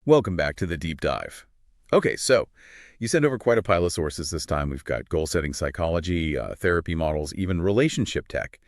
Welcome back to the deep dive. Okay, so you sent over quite a pile of sources this time. We've got goal-setting psychology, therapy models, even relationship tech.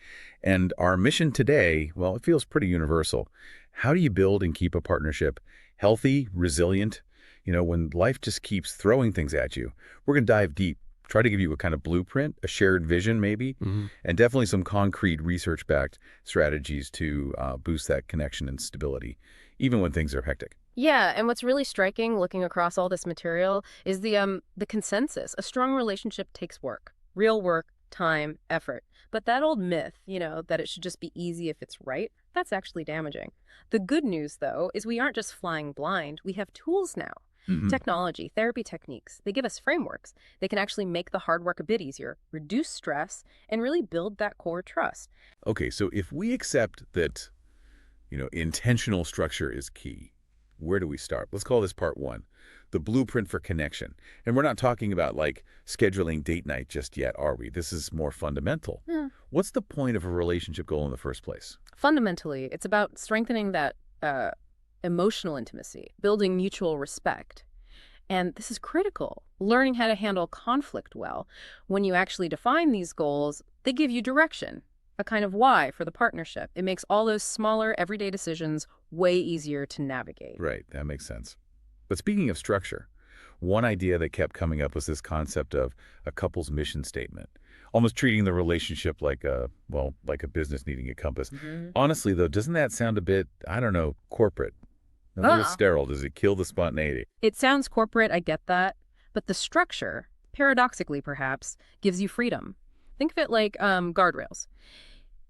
And our mission today, well, it feels pretty universal. How do you build and keep a partnership healthy, resilient? When life just keeps throwing things at you, we're going to dive deep, try to give you a kind of blueprint, a shared vision maybe, hmm and definitely some concrete research-backed strategies to boost that connection and stability, even when things are hectic. Yeah, and what's really striking looking across all this material is the consensus. A strong relationship takes work. Real work, time, effort. But that old myth, that it should just be easy if it's right, that's actually damaging. The good news though is we aren't just flying blind. We have tools now. Hmm. Technology, therapy techniques, they give us frameworks. They can actually make the hard work a bit easier, reduce stress, and really build that core trust. Okay, so if we accept that, intentional structure is key, where do we start? Let's call this part one, the blueprint for connection. And we're not talking about like scheduling date night just yet, are we? This is more fundamental. What's the point of a relationship goal in the first place? Fundamentally, it's about strengthening that uh, emotional intimacy, building mutual respect. And this is critical, learning how to handle conflict well. When you actually define these goals, they give you direction, a kind of why for the partnership. It makes all those smaller, everyday decisions way easier to navigate. Right, that makes sense. But speaking of structure, one idea that kept coming up was this concept of a couple's mission statement, almost treating the relationship like like a business needing a compass. Mhm. Honestly, though, doesn't that sound a bit, I don't know, corporate? A little Ah, sterile. Does it kill the spontaneity? It sounds corporate, I get that, but the structure, paradoxically perhaps, gives you freedom. Think of it like guardrails.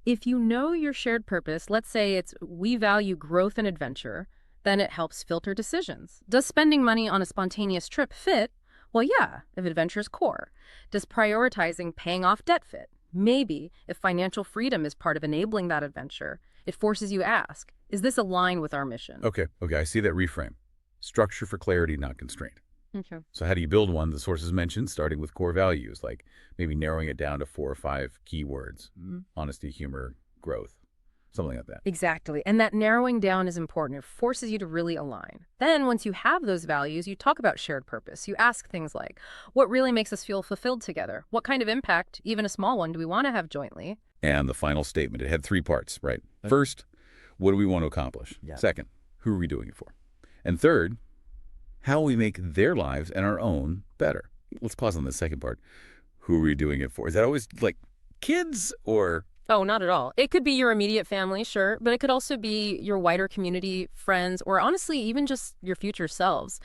If you know your shared purpose, let's say it's we value growth and adventure, then it helps filter decisions. Does spending money on a spontaneous trip fit? Well, yeah, if adventure's core. Does prioritizing paying off debt fit? Maybe if financial freedom is part of enabling that adventure, it forces you to ask, is this aligned with our mission? Okay, I see that reframe. Structure for clarity, not constraint. Okay. So how do you build one? The sources mentioned, starting with core values, like maybe narrowing it down to 4 or 5 keywords: honesty, humor, growth, something like that. Exactly. And that narrowing down is important. It forces you to really align. Then, once you have those values, you talk about shared purpose. You ask things like, what really makes us feel fulfilled together? What kind of impact, even a small one, do we want to have jointly? And the final statement, it had 3 parts, right? First, what do we want to accomplish? Yeah. Second, who are we doing it for? And third, how will we make their lives and our own better? Let's pause on the second part. Who are we doing it for? Is that always like kids or... Oh, not at all. It could be your immediate family, sure, but it could also be your wider community, friends, or honestly, even just your future selves.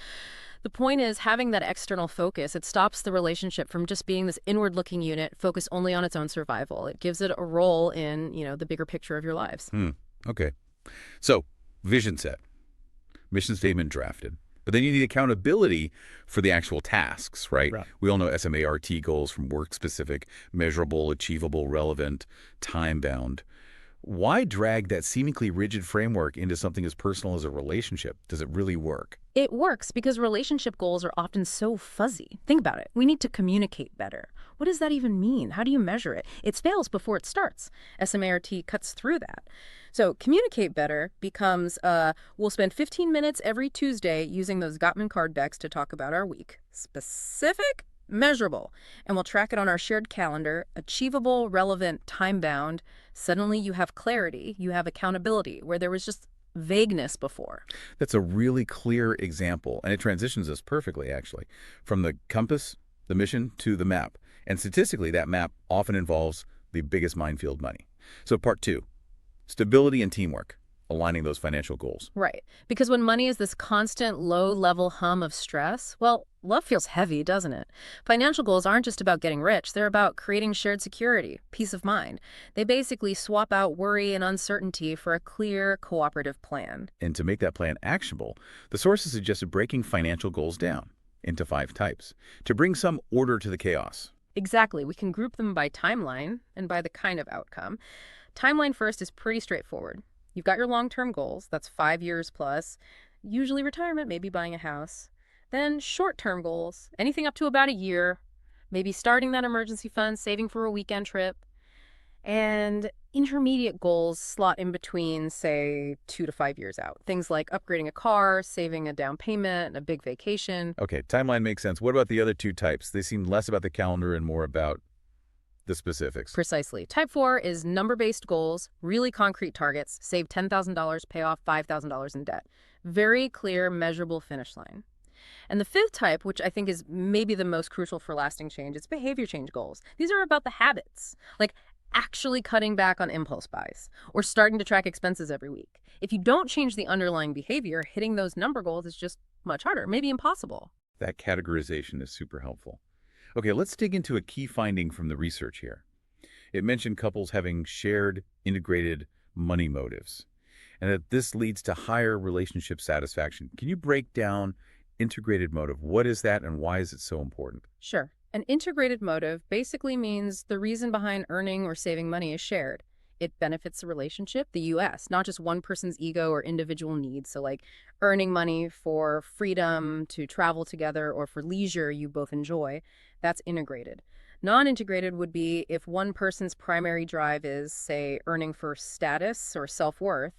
The point is having that external focus, it stops the relationship from just being this inward-looking unit focused only on its own survival. It gives it a role in, the bigger picture of your lives. Okay. So, vision set, mission statement drafted. But then you need accountability for the actual tasks, right? Right. We all know SMART goals from work-specific, measurable, achievable, relevant, time-bound. Why drag that seemingly rigid framework into something as personal as a relationship? Does it really work? It works because relationship goals are often so fuzzy. Think about it. We need to communicate better. What does that even mean? How do you measure it? It fails before it starts. SMART cuts through that. So communicate better becomes we'll spend 15 minutes every Tuesday using those Gottman card decks to talk about our week. Specific, measurable. And we'll track it on our shared calendar. Achievable, relevant, time-bound. Suddenly you have clarity, you have accountability, where there was just vagueness before. That's a really clear example, and it transitions us perfectly, actually, from the compass, the mission, to the map. And statistically, that map often involves the biggest minefield: money. So part two, stability and teamwork, aligning those financial goals. Right. Because when money is this constant low-level hum of stress, well, love feels heavy, doesn't it? Financial goals aren't just about getting rich. They're about creating shared security, peace of mind. They basically swap out worry and uncertainty for a clear, cooperative plan. And to make that plan actionable, the sources suggested breaking financial goals down into 5 types to bring some order to the chaos. Exactly. We can group them by timeline and by the kind of outcome. Timeline first is pretty straightforward. You've got your long-term goals, that's 5 years plus, usually retirement, maybe buying a house. Then short-term goals, anything up to about a year, maybe starting that emergency fund, saving for a weekend trip. And Intermediate goals slot in between, say, 2 to 5 years out. Things like upgrading a car, saving a down payment, a big vacation. Okay, timeline makes sense. What about the other two types? They seem less about the calendar and more about the specifics. Precisely. Type 4 is number-based goals, really concrete targets, save $10,000, pay off $5,000 in debt. Very clear, measurable finish line. And the fifth type, which I think is maybe the most crucial for lasting change, is behavior change goals. These are about the habits, like actually cutting back on impulse buys or starting to track expenses every week. If you don't change the underlying behavior, hitting those number goals is just much harder, maybe impossible. That categorization is super helpful. Okay, let's dig into a key finding from the research here. It mentioned couples having shared, integrated money motives, and that this leads to higher relationship satisfaction. Can you break down integrated motive? What is that and why is it so important? Sure. An integrated motive basically means the reason behind earning or saving money is shared. It benefits the relationship, the US, not just one person's ego or individual needs. So, like earning money for freedom to travel together or for leisure you both enjoy, that's integrated. Non integrated would be if one person's primary drive is, say, earning for status or self worth,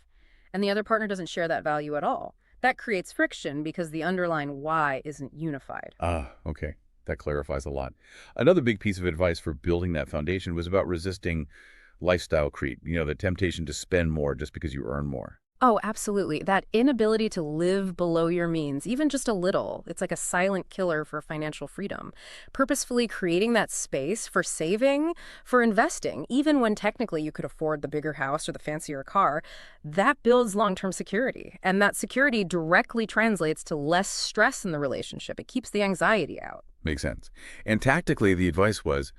and the other partner doesn't share that value at all. That creates friction because the underlying why isn't unified. Ah, okay. That clarifies a lot. Another big piece of advice for building that foundation was about resisting lifestyle creep, the temptation to spend more just because you earn more. Oh, absolutely. That inability to live below your means, even just a little, it's like a silent killer for financial freedom. Purposefully creating that space for saving, for investing, even when technically you could afford the bigger house or the fancier car, that builds long-term security. And that security directly translates to less stress in the relationship. It keeps the anxiety out. Makes sense. And tactically, the advice was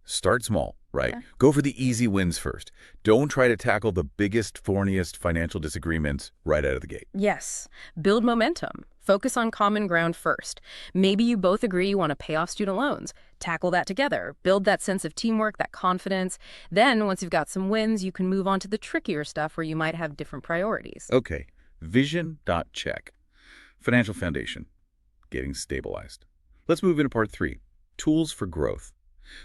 start small, right? Yeah. Go for the easy wins first. Don't try to tackle the biggest, thorniest financial disagreements right out of the gate. Yes. Build momentum. Focus on common ground first. Maybe you both agree you want to pay off student loans. Tackle that together. Build that sense of teamwork, that confidence. Then, once you've got some wins, you can move on to the trickier stuff where you might have different priorities. Okay, vision dot check. Financial foundation, getting stabilized. Let's move into part 3, tools for growth.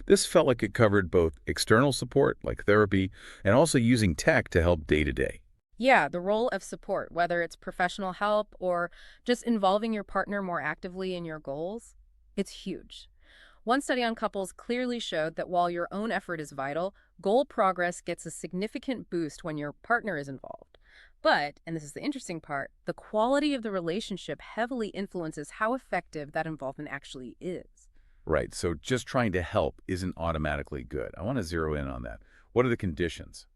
This felt like it covered both external support, like therapy, and also using tech to help day to day. Yeah, the role of support, whether it's professional help or just involving your partner more actively in your goals, it's huge. One study on couples clearly showed that while your own effort is vital, goal progress gets a significant boost when your partner is involved. But, and this is the interesting part, the quality of the relationship heavily influences how effective that involvement actually is. Right, so just trying to help isn't automatically good. I want to zero in on that. What are the conditions?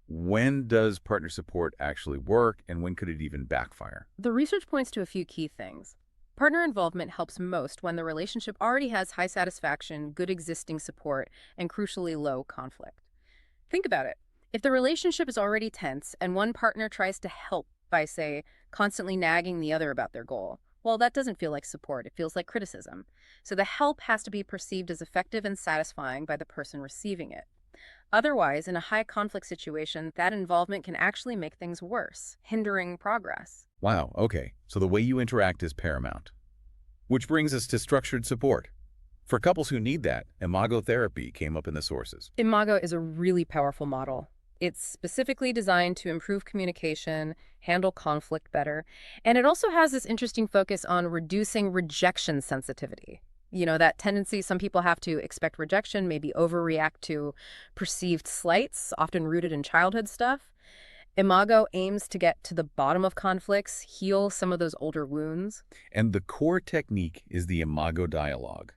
When does partner support actually work, and when could it even backfire? The research points to a few key things. Partner involvement helps most when the relationship already has high satisfaction, good existing support, and crucially low conflict. Think about it. If the relationship is already tense and one partner tries to help by, say, constantly nagging the other about their goal, well, that doesn't feel like support. It feels like criticism. So the help has to be perceived as effective and satisfying by the person receiving it. Otherwise, in a high conflict situation, that involvement can actually make things worse, hindering progress. Wow, okay, so the way you interact is paramount. Which brings us to structured support. For couples who need that, imago therapy came up in the sources. Imago is a really powerful model. It's specifically designed to improve communication, handle conflict better, and it also has this interesting focus on reducing rejection sensitivity. That tendency some people have to expect rejection, maybe overreact to perceived slights, often rooted in childhood stuff. Imago aims to get to the bottom of conflicts, heal some of those older wounds. And the core technique is the imago dialogue.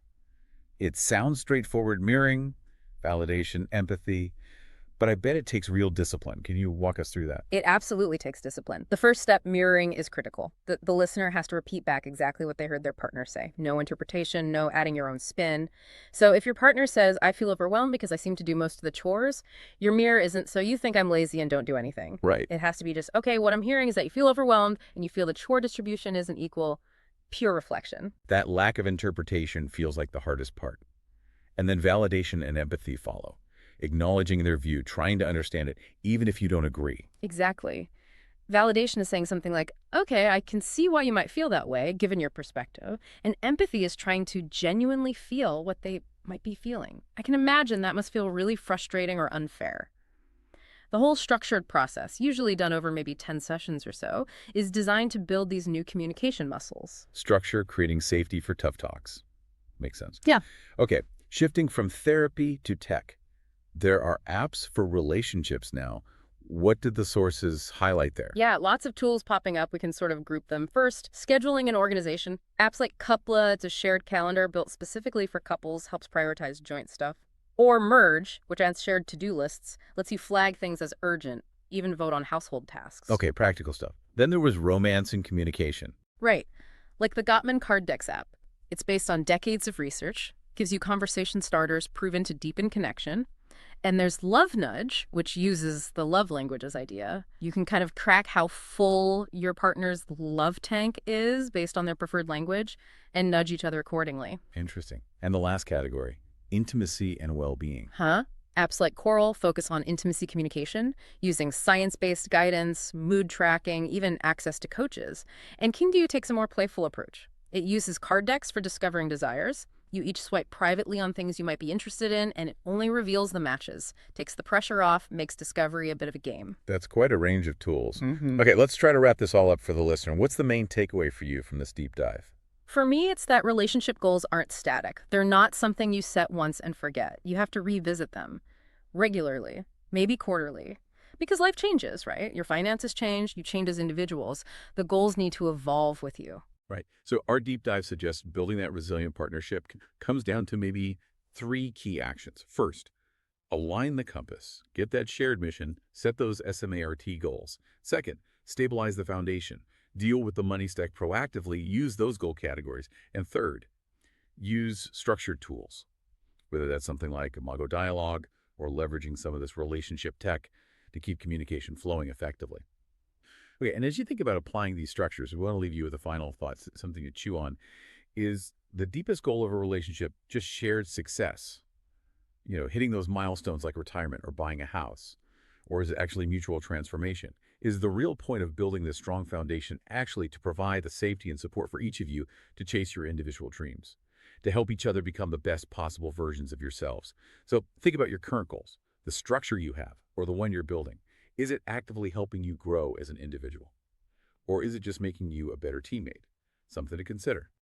It sounds straightforward: mirroring, validation, empathy, but I bet it takes real discipline. Can you walk us through that? It absolutely takes discipline. The first step, mirroring, is critical. The listener has to repeat back exactly what they heard their partner say. No interpretation, no adding your own spin. So if your partner says, I feel overwhelmed because I seem to do most of the chores, your mirror isn't, so you think I'm lazy and don't do anything. Right. It has to be just, okay, what I'm hearing is that you feel overwhelmed and you feel the chore distribution isn't equal. Pure reflection. That lack of interpretation feels like the hardest part. And then validation and empathy follow, acknowledging their view, trying to understand it, even if you don't agree. Exactly. Validation is saying something like, okay, I can see why you might feel that way, given your perspective. And empathy is trying to genuinely feel what they might be feeling. I can imagine that must feel really frustrating or unfair. The whole structured process, usually done over maybe 10 sessions or so, is designed to build these new communication muscles. Structure, creating safety for tough talks. Makes sense. Yeah. Okay, shifting from therapy to tech. There are apps for relationships now. What did the sources highlight there? Yeah, lots of tools popping up. We can sort of group them. First, scheduling and organization. Apps like Coupla, it's a shared calendar built specifically for couples, helps prioritize joint stuff. Or Merge, which adds shared to-do lists, lets you flag things as urgent, even vote on household tasks. Okay, practical stuff. Then there was romance and communication. Right, like the Gottman Card Decks app. It's based on decades of research, gives you conversation starters proven to deepen connection. And there's Love Nudge, which uses the love languages idea. You can kind of track how full your partner's love tank is based on their preferred language and nudge each other accordingly. Interesting. And the last category, intimacy and well-being. Huh? Apps like Coral focus on intimacy communication, using science-based guidance, mood tracking, even access to coaches. And King Do takes a more playful approach. It uses card decks for discovering desires. You each swipe privately on things you might be interested in, and it only reveals the matches. Takes the pressure off, makes discovery a bit of a game. That's quite a range of tools. Okay, let's try to wrap this all up for the listener. What's the main takeaway for you from this deep dive? For me, it's that relationship goals aren't static. They're not something you set once and forget. You have to revisit them regularly, maybe quarterly. Because life changes, right? Your finances change, you change as individuals. The goals need to evolve with you. Right. So our deep dive suggests building that resilient partnership comes down to maybe 3 key actions. First, align the compass, get that shared mission, set those SMART goals. Second, stabilize the foundation, deal with the money stack proactively, use those goal categories. And third, use structured tools, whether that's something like Imago Dialogue or leveraging some of this relationship tech to keep communication flowing effectively. Okay, and as you think about applying these structures, we want to leave you with a final thought, something to chew on. Is the deepest goal of a relationship just shared success? Hitting those milestones like retirement or buying a house? Or is it actually mutual transformation? Is the real point of building this strong foundation actually to provide the safety and support for each of you to chase your individual dreams, to help each other become the best possible versions of yourselves? So think about your current goals, the structure you have, or the one you're building. Is it actively helping you grow as an individual? Or is it just making you a better teammate? Something to consider.